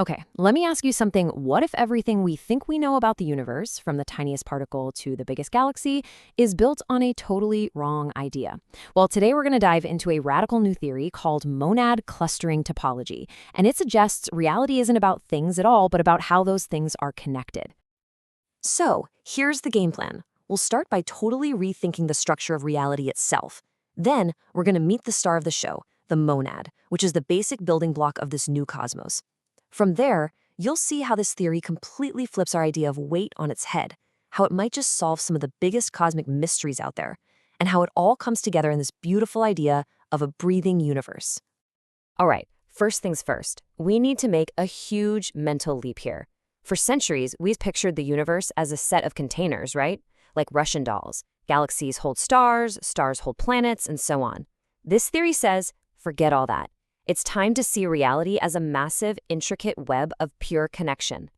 Okay, let me ask you something. What if everything we think we know about the universe, from the tiniest particle to the biggest galaxy, is built on a totally wrong idea? Well, today we're going to dive into a radical new theory called Monad Clustering Topology, and it suggests reality isn't about things at all, but about how those things are connected. So, here's the game plan. We'll start by totally rethinking the structure of reality itself. Then, we're going to meet the star of the show, the monad, which is the basic building block of this new cosmos. From there, you'll see how this theory completely flips our idea of weight on its head, how it might just solve some of the biggest cosmic mysteries out there, and how it all comes together in this beautiful idea of a breathing universe. All right, first things first, we need to make a huge mental leap here. For centuries, we've pictured the universe as a set of containers, right? Like Russian dolls. Galaxies hold stars, stars hold planets, and so on. This theory says, forget all that. It's time to see reality as a massive, intricate web of pure connection.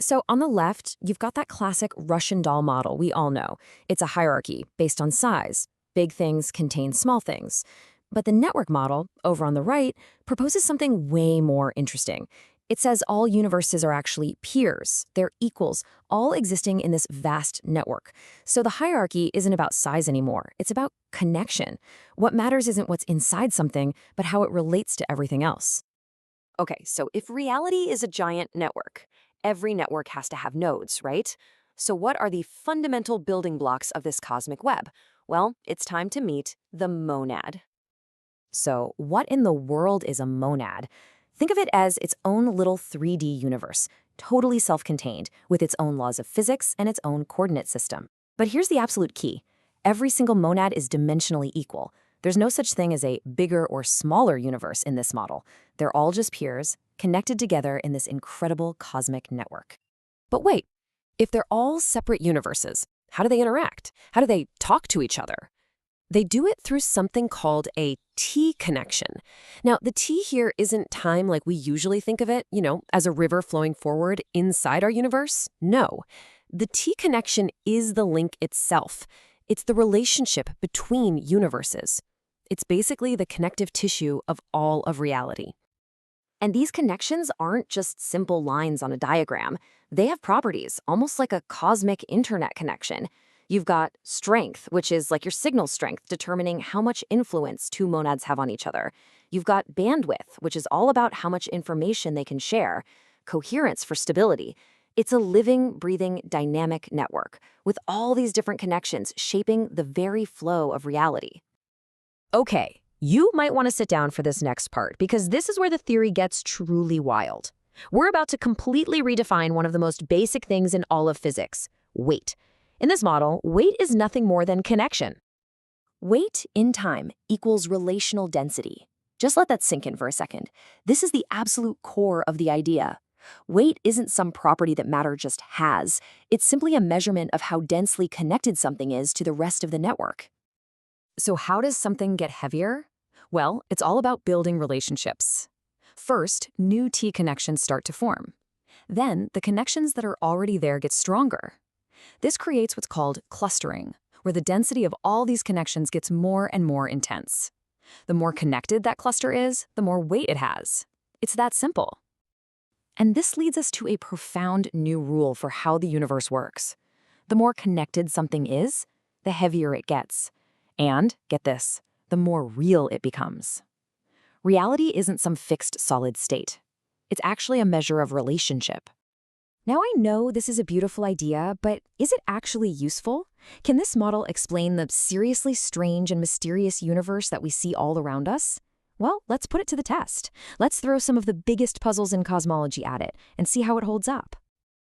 So on the left, you've got that classic Russian doll model we all know. It's a hierarchy based on size. Big things contain small things. But the network model, over on the right, proposes something way more interesting. It says all universes are actually peers, they're equals, all existing in this vast network. So the hierarchy isn't about size anymore, it's about connection. What matters isn't what's inside something, but how it relates to everything else. Okay, so if reality is a giant network, every network has to have nodes, right? So what are the fundamental building blocks of this cosmic web? Well, it's time to meet the monad. So what in the world is a monad? Think of it as its own little 3D universe, totally self-contained, with its own laws of physics and its own coordinate system. But here's the absolute key. Every single monad is dimensionally equal. There's no such thing as a bigger or smaller universe in this model. They're all just peers, connected together in this incredible cosmic network. But wait, if they're all separate universes, how do they interact? How do they talk to each other? They do it through something called a T connection. Now, the T here isn't time like we usually think of it, as a river flowing forward inside our universe. No. The T connection is the link itself. It's the relationship between universes. It's basically the connective tissue of all of reality. And these connections aren't just simple lines on a diagram. They have properties, almost like a cosmic internet connection. You've got strength, which is like your signal strength, determining how much influence two monads have on each other. You've got bandwidth, which is all about how much information they can share. Coherence for stability. It's a living, breathing, dynamic network, with all these different connections shaping the very flow of reality. Okay, you might want to sit down for this next part, because this is where the theory gets truly wild. We're about to completely redefine one of the most basic things in all of physics: weight. In this model, weight is nothing more than connection. Weight in time equals relational density. Just let that sink in for a second. This is the absolute core of the idea. Weight isn't some property that matter just has. It's simply a measurement of how densely connected something is to the rest of the network. So how does something get heavier? Well, it's all about building relationships. First, new T connections start to form. Then, the connections that are already there get stronger. This creates what's called clustering, where the density of all these connections gets more and more intense. The more connected that cluster is, the more weight it has. It's that simple. And this leads us to a profound new rule for how the universe works. The more connected something is, the heavier it gets. And, get this, the more real it becomes. Reality isn't some fixed solid state. It's actually a measure of relationship. Now I know this is a beautiful idea, but is it actually useful? Can this model explain the seriously strange and mysterious universe that we see all around us? Well, let's put it to the test. Let's throw some of the biggest puzzles in cosmology at it and see how it holds up.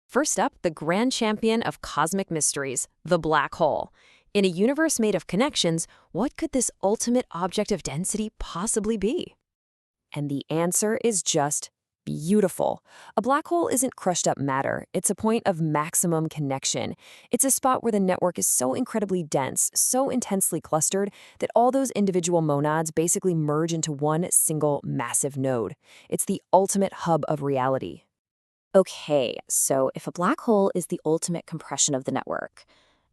First up, the grand champion of cosmic mysteries, the black hole. In a universe made of connections, what could this ultimate object of density possibly be? And the answer is just beautiful. A black hole isn't crushed up matter. It's a point of maximum connection. It's a spot where the network is so incredibly dense, so intensely clustered, that all those individual monads basically merge into one single massive node. It's the ultimate hub of reality. Okay, so if a black hole is the ultimate compression of the network,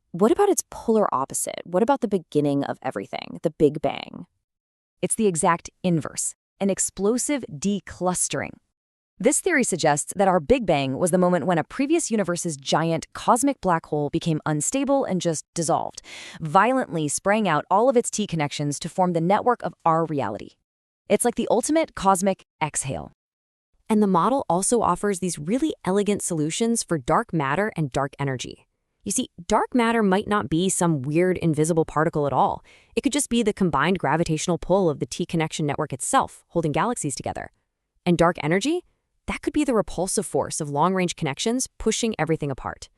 what about its polar opposite? What about the beginning of everything, the Big Bang? It's the exact inverse, an explosive declustering. This theory suggests that our Big Bang was the moment when a previous universe's giant cosmic black hole became unstable and just dissolved, violently spraying out all of its T connections to form the network of our reality. It's like the ultimate cosmic exhale. And the model also offers these really elegant solutions for dark matter and dark energy. You see, dark matter might not be some weird invisible particle at all. It could just be the combined gravitational pull of the T connection network itself, holding galaxies together. And dark energy? That could be the repulsive force of long-range connections pushing everything apart.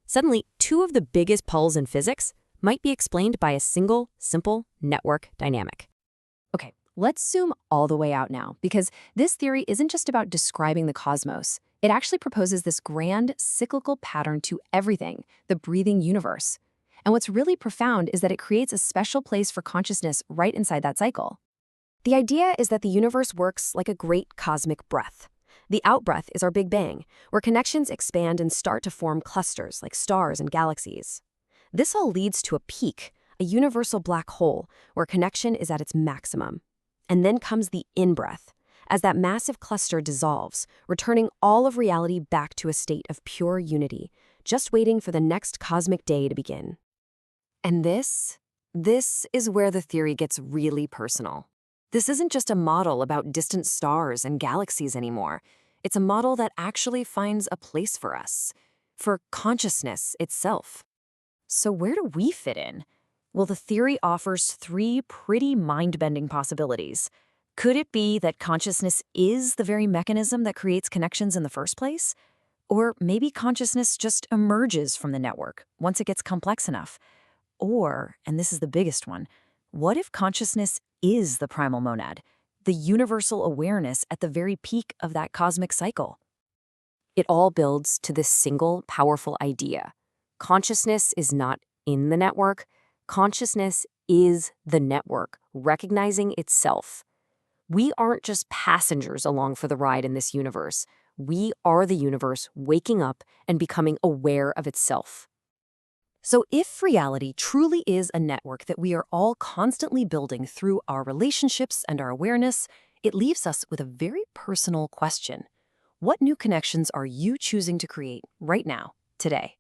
Suddenly, two of the biggest pulls in physics might be explained by a single, simple network dynamic. Okay, let's zoom all the way out now, because this theory isn't just about describing the cosmos. It actually proposes this grand, cyclical pattern to everything, the breathing universe. And what's really profound is that it creates a special place for consciousness right inside that cycle. The idea is that the universe works like a great cosmic breath. The out-breath is our Big Bang, where connections expand and start to form clusters like stars and galaxies. This all leads to a peak, a universal black hole, where connection is at its maximum. And then comes the in-breath, as that massive cluster dissolves, returning all of reality back to a state of pure unity, just waiting for the next cosmic day to begin. And this is where the theory gets really personal. This isn't just a model about distant stars and galaxies anymore. It's a model that actually finds a place for us, for consciousness itself. So where do we fit in? Well, the theory offers three pretty mind-bending possibilities. Could it be that consciousness is the very mechanism that creates connections in the first place? Or maybe consciousness just emerges from the network once it gets complex enough. Or, and this is the biggest one, what if consciousness is the primal monad, the universal awareness at the very peak of that cosmic cycle? It all builds to this single, powerful idea. Consciousness is not in the network. Consciousness is the network, recognizing itself. We aren't just passengers along for the ride in this universe. We are the universe waking up and becoming aware of itself. So if reality truly is a network that we are all constantly building through our relationships and our awareness, it leaves us with a very personal question. What new connections are you choosing to create right now, today?